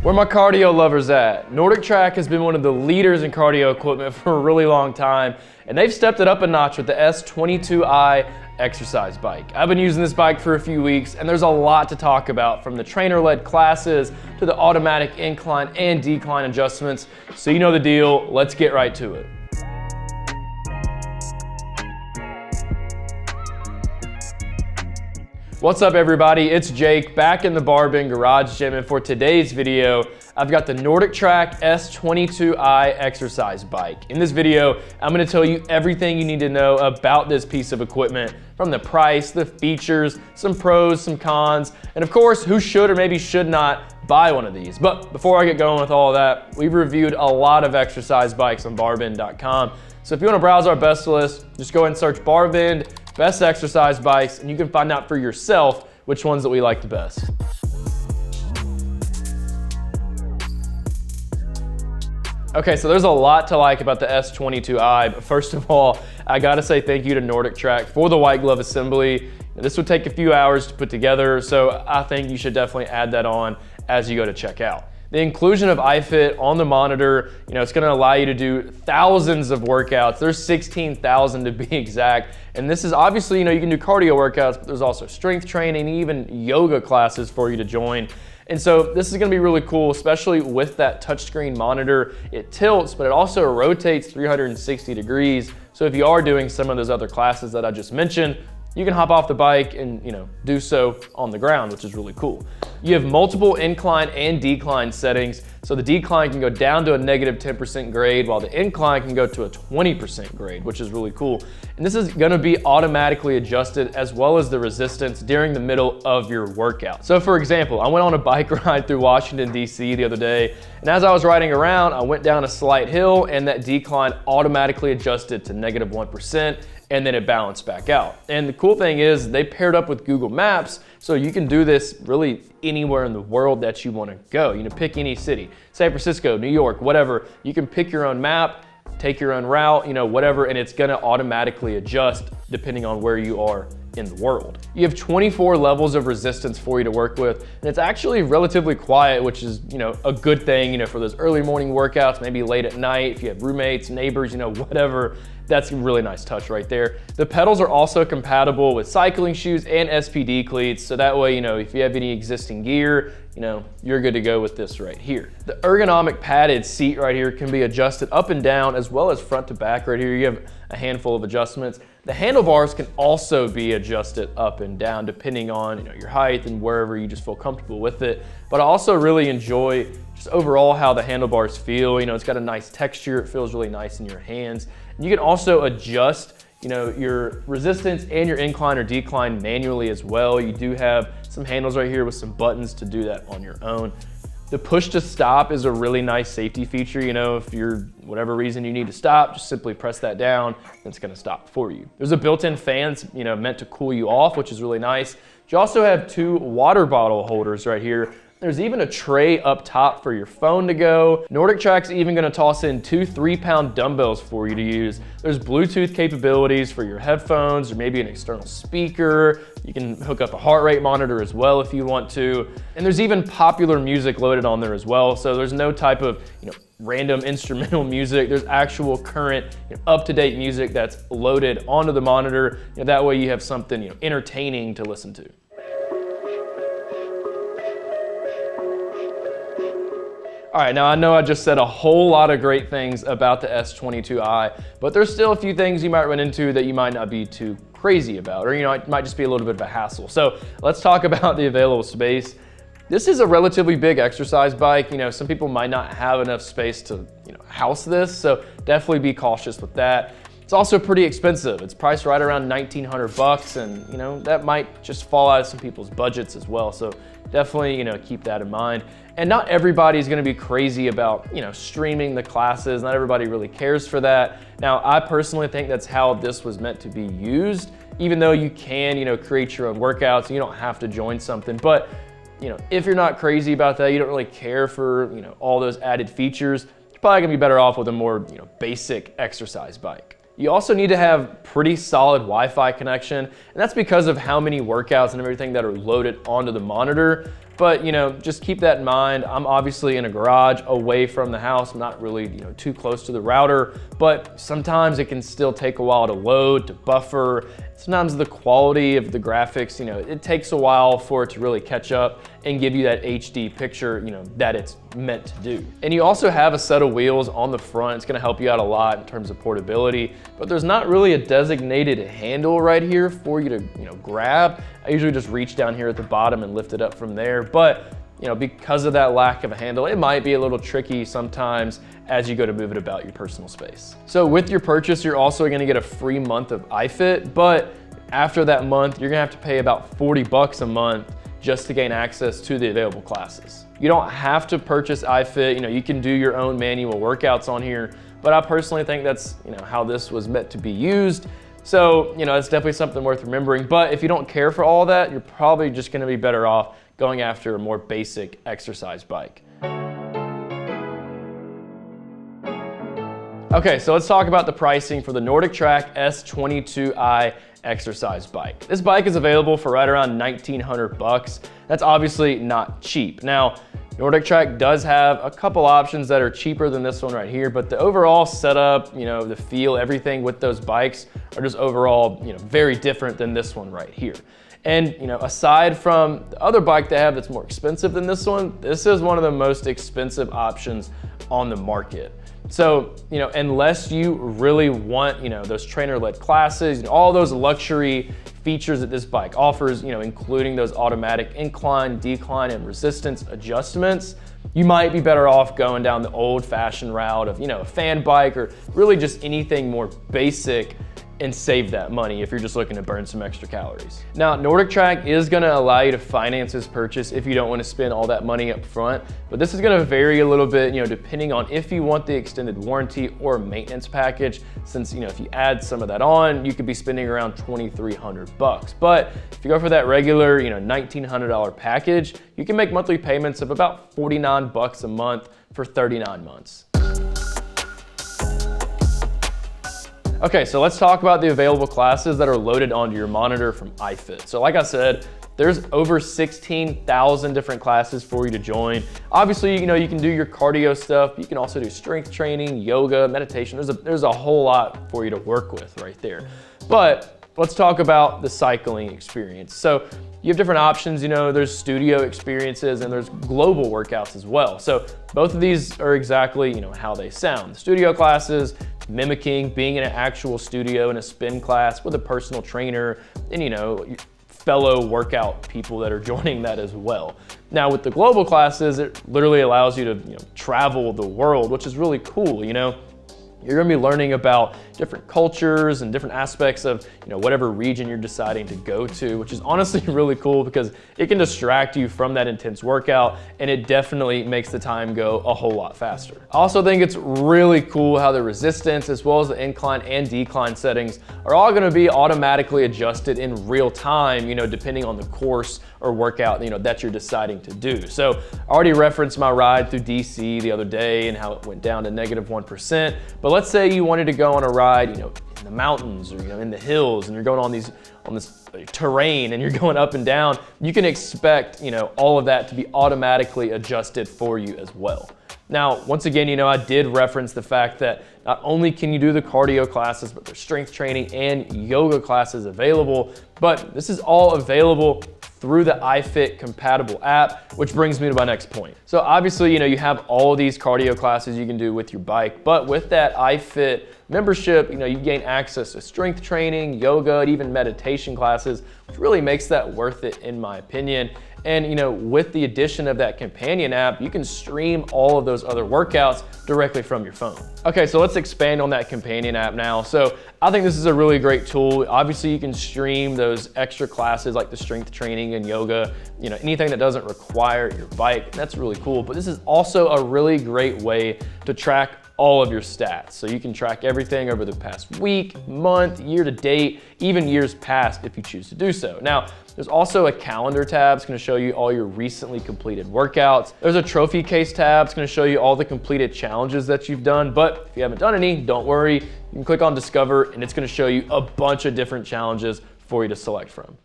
Where my cardio lovers at? NordicTrack has been one of the leaders in cardio equipment for a really long time, and they've stepped it up a notch with the S22i exercise bike. I've been using this bike for a few weeks, and there's a lot to talk about, from the trainer-led classes to the automatic incline and decline adjustments. So you know the deal, let's get right to it. What's up everybody, it's Jake back in the BarBend garage gym, and for today's video, I've got the NordicTrack S22i exercise bike. In this video, I'm gonna tell you everything you need to know about this piece of equipment, from the price, the features, some pros, some cons, and of course, who should or maybe should not buy one of these. But before I get going with all of that, we've reviewed a lot of exercise bikes on BarBend.com. So if you wanna browse our best list, just go ahead and search BarBend best exercise bikes, and you can find out for yourself which ones that we like the best. Okay, so there's a lot to like about the S22i, but first of all, I gotta say thank you to NordicTrack for the white glove assembly. This would take a few hours to put together, so I think you should definitely add that on as you go to check out. The inclusion of iFit on the monitor, it's gonna allow you to do thousands of workouts. There's 16,000 to be exact. And this is obviously, you can do cardio workouts, but there's also strength training, even yoga classes for you to join. And so this is gonna be really cool, especially with that touchscreen monitor. It tilts, but it also rotates 360 degrees. So if you are doing some of those other classes that I just mentioned, you can hop off the bike and do so on the ground, which is really cool. You have multiple incline and decline settings. So the decline can go down to a negative 10% grade, while the incline can go to a 20% grade, which is really cool. And this is gonna be automatically adjusted, as well as the resistance during the middle of your workout. So for example, I went on a bike ride through Washington, DC the other day, and as I was riding around, I went down a slight hill and that decline automatically adjusted to negative 1%. And then it balanced back out. And the cool thing is they paired up with Google Maps, so you can do this really anywhere in the world that you want to go. Pick any city, San Francisco, New York, whatever. You can pick your own map, take your own route, whatever, and it's gonna automatically adjust depending on where you are in the world. You have 24 levels of resistance for you to work with, and it's actually relatively quiet, which is, a good thing, for those early morning workouts, maybe late at night, if you have roommates, neighbors, whatever. That's a really nice touch right there. The pedals are also compatible with cycling shoes and SPD cleats, so that way, if you have any existing gear, you're good to go with this right here. The ergonomic padded seat right here can be adjusted up and down, as well as front to back right here. You have a handful of adjustments. The handlebars can also be adjusted up and down depending on your height and wherever you just feel comfortable with it. But I also really enjoy just overall how the handlebars feel. It's got a nice texture. It feels really nice in your hands. You can also adjust your resistance and your incline or decline manually as well. You do have some handles right here with some buttons to do that on your own. The push to stop is a really nice safety feature. If you're, whatever reason you need to stop, just simply press that down and it's gonna stop for you. There's a built-in fan, meant to cool you off, which is really nice. You also have two water bottle holders right here. There's even a tray up top for your phone to go. NordicTrack's even gonna toss in two 3-pound dumbbells for you to use. There's Bluetooth capabilities for your headphones, or maybe an external speaker. You can hook up a heart rate monitor as well if you want to. And there's even popular music loaded on there as well. So there's no type of random instrumental music. There's actual current up-to-date music that's loaded onto the monitor. That way you have something entertaining to listen to. All right, now I know I just said a whole lot of great things about the S22i, but there's still a few things you might run into that you might not be too crazy about, or it might just be a little bit of a hassle. So let's talk about the available space. This is a relatively big exercise bike. Some people might not have enough space to house this, so definitely be cautious with that. It's also pretty expensive. It's priced right around 1,900 bucks, and that might just fall out of some people's budgets as well. So definitely, keep that in mind. And not everybody's gonna be crazy about, streaming the classes. Not everybody really cares for that. Now, I personally think that's how this was meant to be used, even though you can, create your own workouts and you don't have to join something. But, if you're not crazy about that, you don't really care for, all those added features, you're probably gonna be better off with a more, basic exercise bike. You also need to have pretty solid Wi-Fi connection, and that's because of how many workouts and everything that are loaded onto the monitor. But just keep that in mind. I'm obviously in a garage away from the house. I'm not really too close to the router, but sometimes it can still take a while to load, to buffer. Sometimes the quality of the graphics, it takes a while for it to really catch up and give you that HD picture, that it's meant to do. And you also have a set of wheels on the front. It's gonna help you out a lot in terms of portability, but there's not really a designated handle right here for you to, grab. I usually just reach down here at the bottom and lift it up from there. But because of that lack of a handle, it might be a little tricky sometimes as you go to move it about your personal space. So with your purchase, you're also gonna get a free month of iFit, but after that month, you're gonna have to pay about 40 bucks a month just to gain access to the available classes. You don't have to purchase iFit, you can do your own manual workouts on here, but I personally think that's how this was meant to be used. So, it's definitely something worth remembering, but if you don't care for all that, you're probably just gonna be better off going after a more basic exercise bike. Okay, so let's talk about the pricing for the NordicTrack S22i exercise bike. This bike is available for right around 1,900 bucks. That's obviously not cheap. Now, NordicTrack does have a couple options that are cheaper than this one right here, but the overall setup, the feel, everything with those bikes are just overall, very different than this one right here. And aside from the other bike they have that's more expensive than this one, this is one of the most expensive options on the market. So, unless you really want, those trainer-led classes, all those luxury features that this bike offers, including those automatic incline, decline, and resistance adjustments, you might be better off going down the old-fashioned route of, a fan bike or really just anything more basic and save that money if you're just looking to burn some extra calories. Now, NordicTrack is gonna allow you to finance this purchase if you don't wanna spend all that money up front, but this is gonna vary a little bit, depending on if you want the extended warranty or maintenance package, since, if you add some of that on, you could be spending around 2,300 bucks. But if you go for that regular, $1,900 package, you can make monthly payments of about 49 bucks a month for 39 months. Okay, so let's talk about the available classes that are loaded onto your monitor from iFit. So like I said, there's over 16,000 different classes for you to join. Obviously, you can do your cardio stuff. You can also do strength training, yoga, meditation. There's a whole lot for you to work with right there. But let's talk about the cycling experience. So you have different options, there's studio experiences and there's global workouts as well. So both of these are exactly, how they sound. The studio classes, mimicking being in an actual studio in a spin class with a personal trainer and, fellow workout people that are joining that as well. Now with the global classes, it literally allows you to, travel the world, which is really cool, You're gonna be learning about different cultures and different aspects of whatever region you're deciding to go to, which is honestly really cool because it can distract you from that intense workout and it definitely makes the time go a whole lot faster. I also think it's really cool how the resistance as well as the incline and decline settings are all gonna be automatically adjusted in real time, depending on the course or workout that you're deciding to do. So I already referenced my ride through DC the other day and how it went down to -1%, but let's say you wanted to go on a ride, in the mountains or in the hills, and you're going on this terrain and you're going up and down. You can expect all of that to be automatically adjusted for you as well. Now, once again, I did reference the fact that not only can you do the cardio classes, but there's strength training and yoga classes available. But this is all available through the iFit compatible app, which brings me to my next point. So obviously, you have all these cardio classes you can do with your bike, but with that iFit membership, you gain access to strength training, yoga, and even meditation classes, which really makes that worth it in my opinion. And with the addition of that companion app, you can stream all of those other workouts directly from your phone. Okay, so let's expand on that companion app now. So I think this is a really great tool. Obviously, you can stream those extra classes like the strength training and yoga, anything that doesn't require your bike. That's really cool. But this is also a really great way to track all of your stats. So you can track everything over the past week, month, year to date, even years past if you choose to do so. Now, there's also a calendar tab. It's gonna show you all your recently completed workouts. There's a trophy case tab. It's gonna show you all the completed challenges that you've done. But if you haven't done any, don't worry. You can click on Discover and it's gonna show you a bunch of different challenges for you to select from.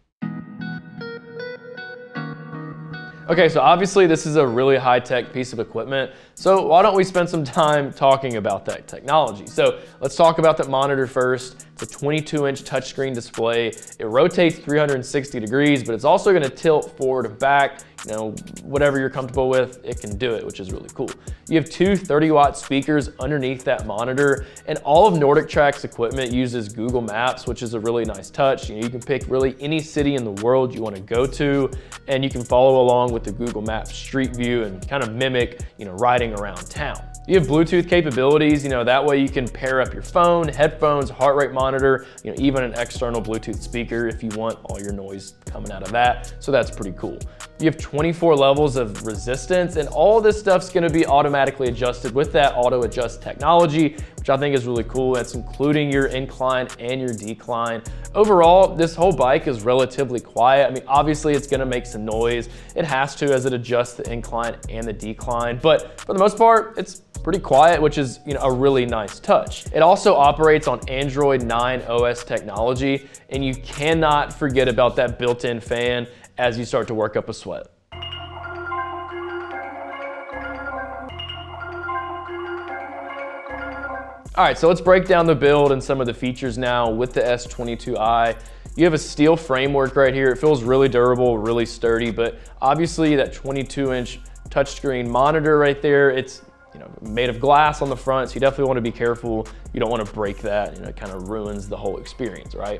Okay, so obviously this is a really high-tech piece of equipment, so why don't we spend some time talking about that technology? So let's talk about that monitor first. It's a 22-inch touchscreen display. It rotates 360 degrees, but it's also gonna tilt forward and back. You know, whatever you're comfortable with, it can do it, which is really cool. You have two 30-watt speakers underneath that monitor, and all of NordicTrack's equipment uses Google Maps, which is a really nice touch. You know, you can pick really any city in the world you want to go to, and you can follow along with the Google Maps Street View and kind of mimic, you know, riding around town. You have Bluetooth capabilities, you know, that way you can pair up your phone, headphones, heart rate monitor, you know, even an external Bluetooth speaker if you want all your noise coming out of that. So that's pretty cool. You have 24 levels of resistance, and all this stuff's gonna be automatically adjusted with that auto adjust technology, which I think is really cool. That's including your incline and your decline. Overall, this whole bike is relatively quiet. I mean, obviously it's gonna make some noise. It has to as it adjusts the incline and the decline, but for the most part, it's pretty quiet, which is, you know, a really nice touch. It also operates on Android 9 OS technology, and you cannot forget about that built-in fan as you start to work up a sweat. All right, so let's break down the build and some of the features now with the S22i. You have a steel framework right here. It feels really durable, really sturdy, but obviously that 22-inch touchscreen monitor right there, it's, you know, made of glass on the front, so you definitely want to be careful. You don't want to break that, you know, it kind of ruins the whole experience, right?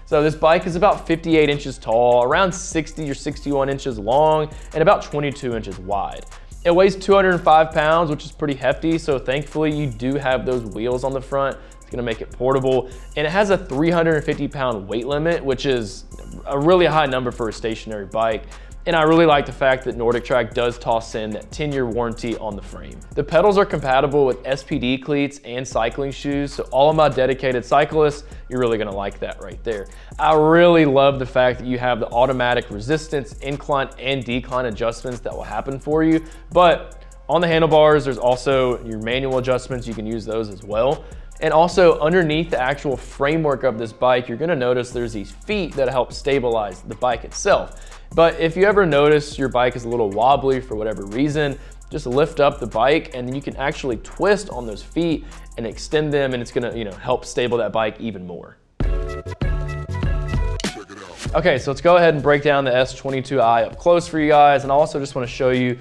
So this bike is about 58 inches tall, around 60 or 61 inches long, and about 22 inches wide. It weighs 205 pounds, which is pretty hefty, so thankfully you do have those wheels on the front. It's gonna make it portable, and it has a 350-pound weight limit, which is a really high number for a stationary bike. And I really like the fact that NordicTrack does toss in that 10-year warranty on the frame. The pedals are compatible with SPD cleats and cycling shoes, so all of my dedicated cyclists, you're really gonna like that right there. I really love the fact that you have the automatic resistance, incline, and decline adjustments that will happen for you, but on the handlebars, there's also your manual adjustments. You can use those as well. And also underneath the actual framework of this bike, you're gonna notice there's these feet that help stabilize the bike itself. But if you ever notice your bike is a little wobbly for whatever reason, just lift up the bike and then you can actually twist on those feet and extend them, and it's gonna, you know, help stable that bike even more. Okay, so let's go ahead and break down the S22i up close for you guys, and I also just want to show you,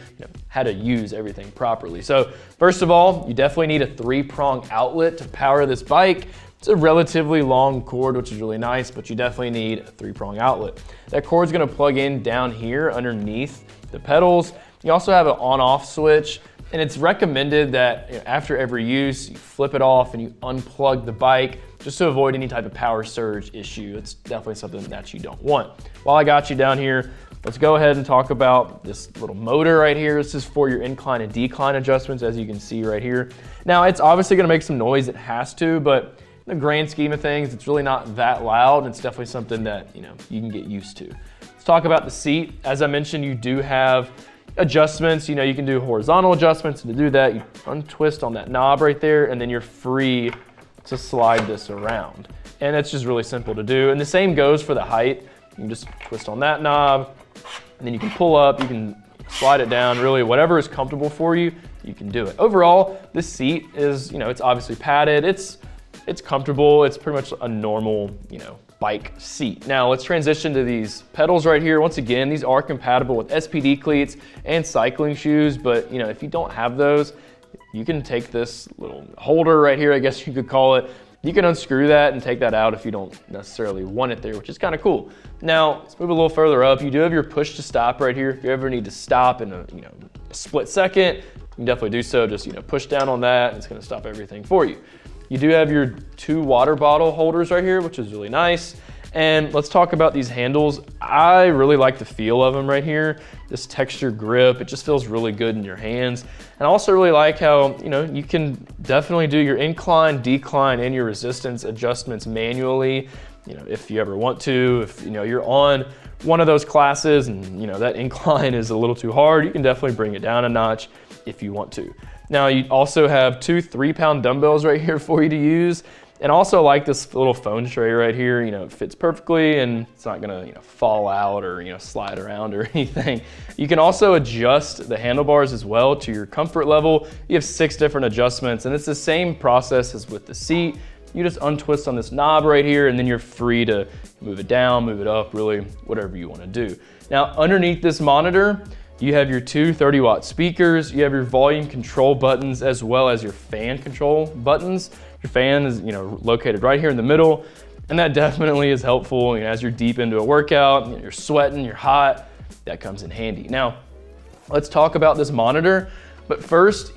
how to use everything properly. So first of all, you definitely need a 3-prong outlet to power this bike. It's a relatively long cord, which is really nice, but you definitely need a 3-prong outlet. That cord's gonna plug in down here underneath the pedals. You also have an on-off switch, and it's recommended that after every use, you flip it off and you unplug the bike just to avoid any type of power surge issue. It's definitely something that you don't want. While I got you down here, let's go ahead and talk about this little motor right here. This is for your incline and decline adjustments, as you can see right here. Now, it's obviously gonna make some noise, it has to, but in the grand scheme of things, it's really not that loud. It's definitely something that you can get used to. Let's talk about the seat. As I mentioned, you do have adjustments. You can do horizontal adjustments. To do that, you untwist on that knob right there, and then you're free to slide this around. And it's just really simple to do. And the same goes for the height. You can just twist on that knob, and then you can pull up, you can slide it down, really whatever is comfortable for you, you can do it. Overall, this seat is, it's obviously padded, it's comfortable, it's pretty much a normal, bike seat. Now let's transition to these pedals right here. Once again, these are compatible with SPD cleats and cycling shoes, but if you don't have those, you can take this little holder right here, I guess you could call it. You can unscrew that and take that out if you don't necessarily want it there, which is kind of cool. Now, let's move a little further up. You do have your push to stop right here. If you ever need to stop in a split second, you can definitely do so. Just push down on that, and it's gonna stop everything for you. You do have your 2 water bottle holders right here, which is really nice. And let's talk about these handles. I really like the feel of them right here. This texture grip, it just feels really good in your hands. And I also really like how, you can definitely do your incline, decline, and your resistance adjustments manually, if you ever want to. If you're on one of those classes and that incline is a little too hard, you can definitely bring it down a notch if you want to. Now you also have 2 3-pound dumbbells right here for you to use. And also I like this little phone tray right here, it fits perfectly and it's not gonna, fall out or, slide around or anything. You can also adjust the handlebars as well to your comfort level. You have 6 different adjustments and it's the same process as with the seat. You just untwist on this knob right here and then you're free to move it down, move it up, really whatever you wanna do. Now underneath this monitor, you have your 2 30-watt speakers, you have your volume control buttons as well as your fan control buttons. Your fan is located right here in the middle, and that definitely is helpful as you're deep into a workout, you're sweating, you're hot, that comes in handy. Now, let's talk about this monitor, but first,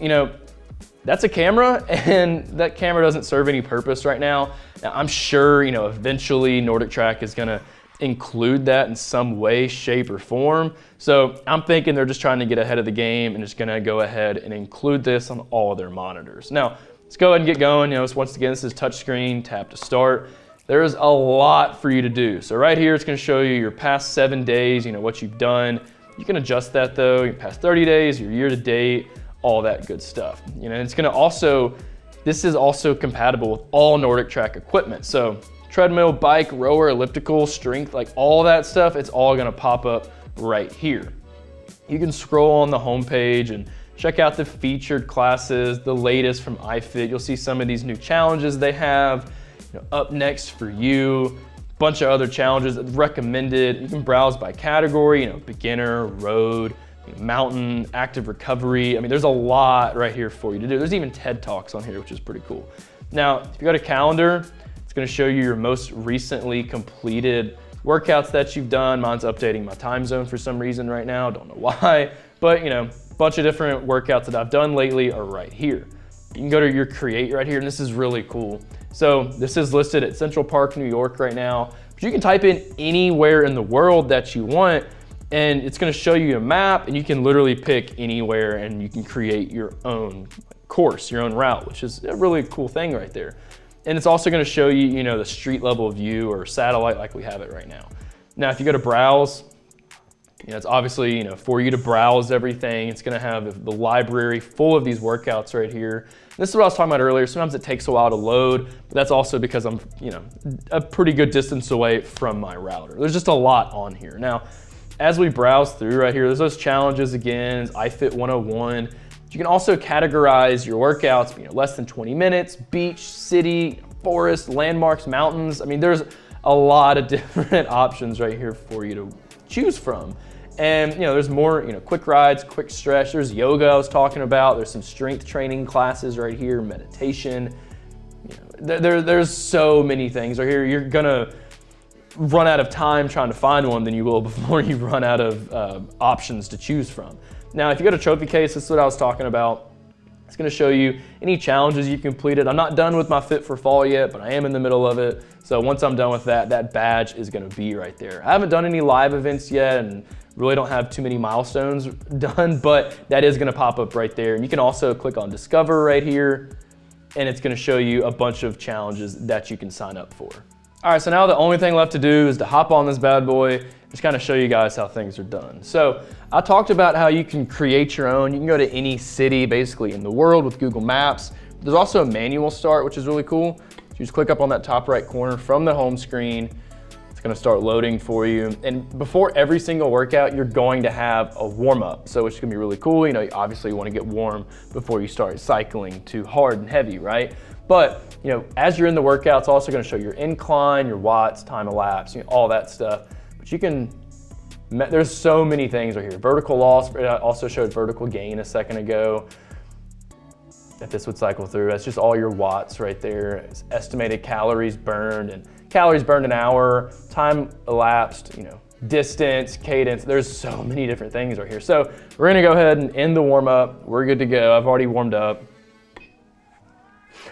that's a camera, and that camera doesn't serve any purpose right now. Now, I'm sure, eventually NordicTrack is gonna include that in some way, shape, or form. So I'm thinking they're just trying to get ahead of the game and just gonna go ahead and include this on all of their monitors. Now, let's go ahead and get going. Once again, this is touchscreen, tap to start. There is a lot for you to do. So right here, it's gonna show you your past 7 days, what you've done. You can adjust that though, your past 30 days, your year to date, all that good stuff. It's gonna also, this is also compatible with all NordicTrack equipment. So treadmill, bike, rower, elliptical, strength, like all that stuff, it's all gonna pop up right here. You can scroll on the homepage and check out the featured classes, the latest from iFit. You'll see some of these new challenges they have. Up next for you, bunch of other challenges recommended. You can browse by category, beginner, road, mountain, active recovery. I mean, there's a lot right here for you to do. There's even TED Talks on here, which is pretty cool. Now, if you go to calendar, it's gonna show you your most recently completed workouts that you've done. Mine's updating my time zone for some reason right now. Don't know why, but bunch of different workouts that I've done lately are right here. You can go to your create right here, and this is really cool. So this is listed at Central Park, New York right now, but you can type in anywhere in the world that you want, and it's gonna show you a map, and you can literally pick anywhere, and you can create your own course, your own route, which is a really cool thing right there. And it's also gonna show you, the street level view or satellite like we have it right now. Now, if you go to browse, it's obviously, for you to browse everything. It's gonna have the library full of these workouts right here. This is what I was talking about earlier. Sometimes it takes a while to load, but that's also because I'm, a pretty good distance away from my router. There's just a lot on here. Now, as we browse through right here, there's those challenges again, iFit 101. You can also categorize your workouts, less than 20 minutes, beach, city, forest, landmarks, mountains. I mean, there's a lot of different options right here for you to choose from. And there's more, quick rides, quick stretch. There's yoga I was talking about. There's some strength training classes right here, meditation. There's so many things right here. You're gonna run out of time trying to find one than you will before you run out of options to choose from. Now, if you go to trophy case, this is what I was talking about. It's gonna show you any challenges you completed. I'm not done with my Fit for Fall yet, but I am in the middle of it. So once I'm done with that, that badge is gonna be right there. I haven't done any live events yet and really don't have too many milestones done, but that is gonna pop up right there. And you can also click on Discover right here, and it's gonna show you a bunch of challenges that you can sign up for. All right, so now the only thing left to do is to hop on this bad boy, just kind of show you guys how things are done. So I talked about how you can create your own. You can go to any city basically in the world with Google Maps. There's also a manual start, which is really cool. You just click up on that top right corner from the home screen. It's gonna start loading for you. And before every single workout, you're going to have a warm up. So it's gonna be really cool. Obviously you wanna get warm before you start cycling too hard and heavy, right? But as you're in the workout, it's also gonna show your incline, your watts, time elapsed, all that stuff. But you can, there's so many things right here. Vertical loss, I also showed vertical gain a second ago. If this would cycle through, that's just all your watts right there. It's estimated calories burned and calories burned an hour, time elapsed, distance, cadence. There's so many different things right here. So we're gonna go ahead and end the warm up. We're good to go. I've already warmed up.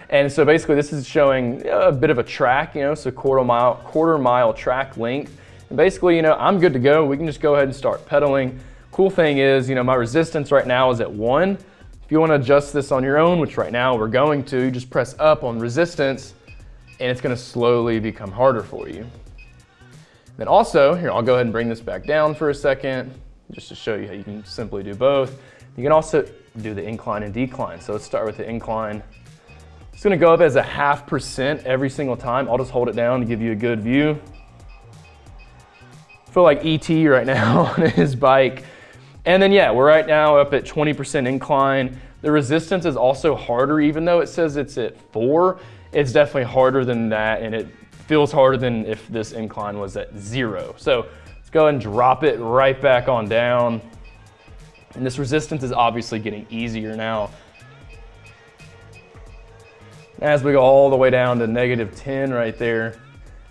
And so basically this is showing a bit of a track, so quarter mile track length. And basically, I'm good to go. We can just go ahead and start pedaling. Cool thing is, my resistance right now is at 1. If you want to adjust this on your own, which right now we're going to, just press up on resistance and it's going to slowly become harder for you. Then also, here, I'll go ahead and bring this back down for a second just to show you how you can simply do both. You can also do the incline and decline. So let's start with the incline. It's gonna go up as a 0.5% every single time. I'll just hold it down to give you a good view. I feel like ET right now on his bike. And then yeah, we're right now up at 20% incline. The resistance is also harder, even though it says it's at 4, it's definitely harder than that, and it feels harder than if this incline was at 0. So let's go ahead and drop it right back on down. And this resistance is obviously getting easier now. As we go all the way down to -10 right there.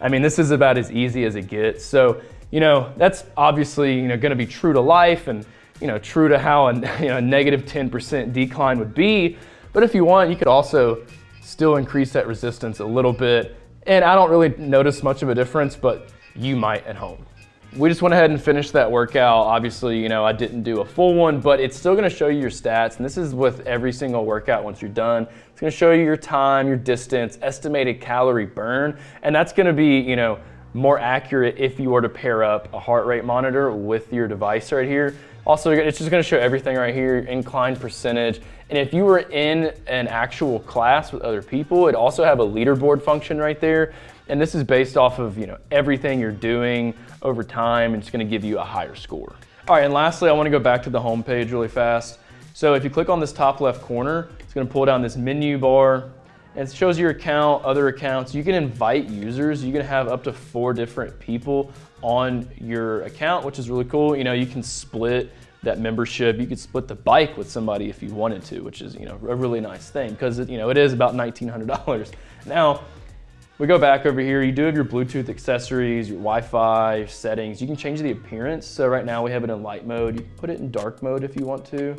I mean, this is about as easy as it gets. So, you know, that's obviously, you know, gonna be true to life and, you know, true to how a -10% decline would be. But if you want, you could also still increase that resistance a little bit. And I don't really notice much of a difference, but you might at home. We just went ahead and finished that workout. Obviously, you know, I didn't do a full one, but it's still gonna show you your stats. And this is with every single workout once you're done. It's gonna show you your time, your distance, estimated calorie burn. And that's gonna be, you know, more accurate if you were to pair up a heart rate monitor with your device right here. Also, it's just gonna show everything right here, incline percentage. And if you were in an actual class with other people, it also have a leaderboard function right there. And this is based off of, you know, everything you're doing over time, and it's gonna give you a higher score. All right, and lastly, I wanna go back to the home page really fast. So if you click on this top left corner, it's gonna pull down this menu bar, and it shows your account, other accounts. You can invite users. You can have up to 4 different people on your account, which is really cool. You know, you can split that membership. You could split the bike with somebody if you wanted to, which is, you know, a really nice thing because, you know, it is about $1,900. Now, we go back over here, you do have your Bluetooth accessories, your Wi-Fi, your settings. You can change the appearance. So right now we have it in light mode. You can put it in dark mode if you want to.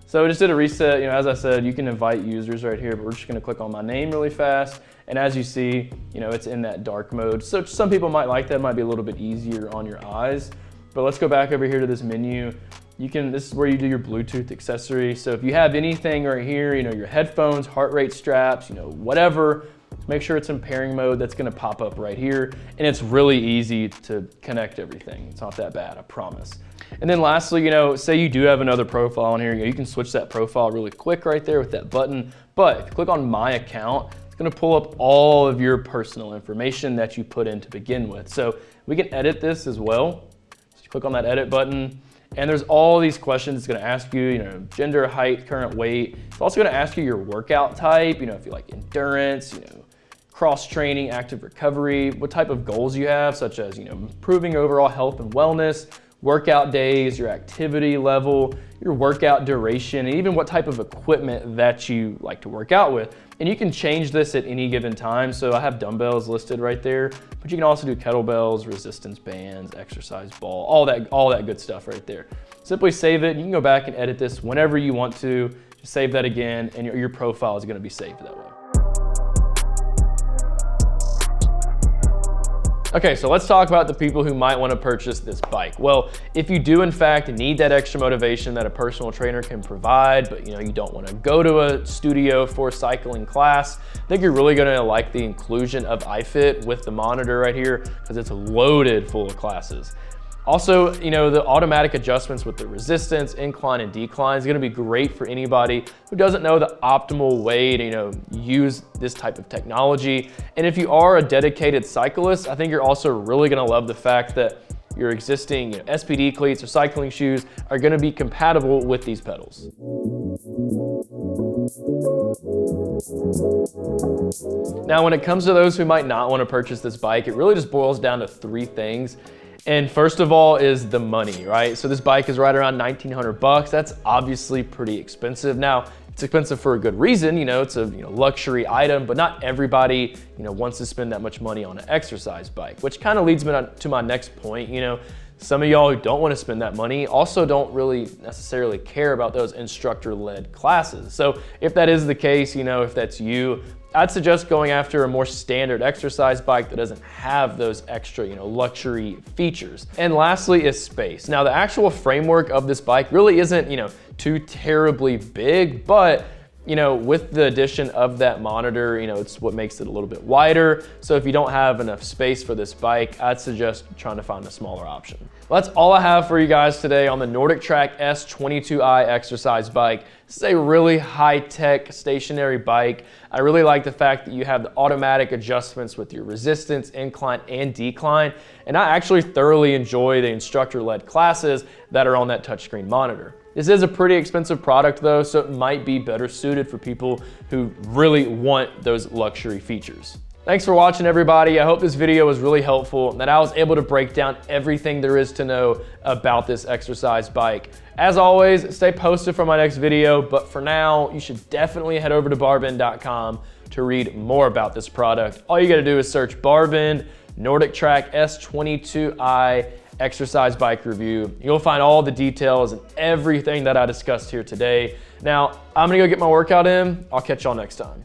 So I just did a reset. You know, as I said, you can invite users right here, but we're just gonna click on my name really fast. And as you see, you know, it's in that dark mode. So some people might like that, might be a little bit easier on your eyes. But let's go back over here to this menu. This is where you do your Bluetooth accessory. So if you have anything right here, you know, your headphones, heart rate straps, you know, whatever, make sure it's in pairing mode. That's gonna pop up right here. And it's really easy to connect everything. It's not that bad, I promise. And then lastly, you know, say you do have another profile on here, you can switch that profile really quick right there with that button. But if you click on my account, it's gonna pull up all of your personal information that you put in to begin with. So we can edit this as well. So you click on that edit button. And there's all these questions it's gonna ask you, you know, gender, height, current weight. It's also gonna ask you your workout type, you know, if you like endurance, you know, cross training, active recovery, what type of goals you have, such as, you know, improving overall health and wellness, workout days, your activity level, your workout duration, and even what type of equipment that you like to work out with. And you can change this at any given time. So I have dumbbells listed right there, but you can also do kettlebells, resistance bands, exercise ball, all that good stuff right there. Simply save it. You can go back and edit this whenever you want to. Just save that again, and your profile is gonna be saved that way. Okay, so let's talk about the people who might want to purchase this bike. Well, if you do in fact need that extra motivation that a personal trainer can provide, but you know you don't want to go to a studio for a cycling class, I think you're really going to like the inclusion of iFit with the monitor right here because it's loaded full of classes. Also, you know, the automatic adjustments with the resistance, incline, and decline is gonna be great for anybody who doesn't know the optimal way to, you know, use this type of technology. And if you are a dedicated cyclist, I think you're also really gonna love the fact that your existing, you know, SPD cleats or cycling shoes are gonna be compatible with these pedals. Now, when it comes to those who might not wanna purchase this bike, it really just boils down to 3 things. And first of all is the money, right? So this bike is right around 1,900 bucks. That's obviously pretty expensive. Now, it's expensive for a good reason, you know, it's a luxury item, but not everybody, wants to spend that much money on an exercise bike, which kind of leads me to my next point. Some of y'all who don't want to spend that money also don't really necessarily care about those instructor-led classes. So if that is the case, if that's you, I'd suggest going after a more standard exercise bike that doesn't have those extra, luxury features. And lastly is space. Now the actual framework of this bike really isn't, too terribly big, but with the addition of that monitor, it's what makes it a little bit wider. So if you don't have enough space for this bike, I'd suggest trying to find a smaller option. Well, that's all I have for you guys today on the NordicTrack S22i exercise bike. This is a really high-tech stationary bike. I really like the fact that you have the automatic adjustments with your resistance, incline, and decline. And I actually thoroughly enjoy the instructor-led classes that are on that touchscreen monitor. This is a pretty expensive product though, so it might be better suited for people who really want those luxury features. Thanks for watching, everybody. I hope this video was really helpful and that I was able to break down everything there is to know about this exercise bike. As always, stay posted for my next video, but for now, you should definitely head over to BarBend.com to read more about this product. All you gotta do is search BarBend NordicTrack S22i exercise bike review. You'll find all the details and everything that I discussed here today. Now, I'm gonna go get my workout in. I'll catch y'all next time.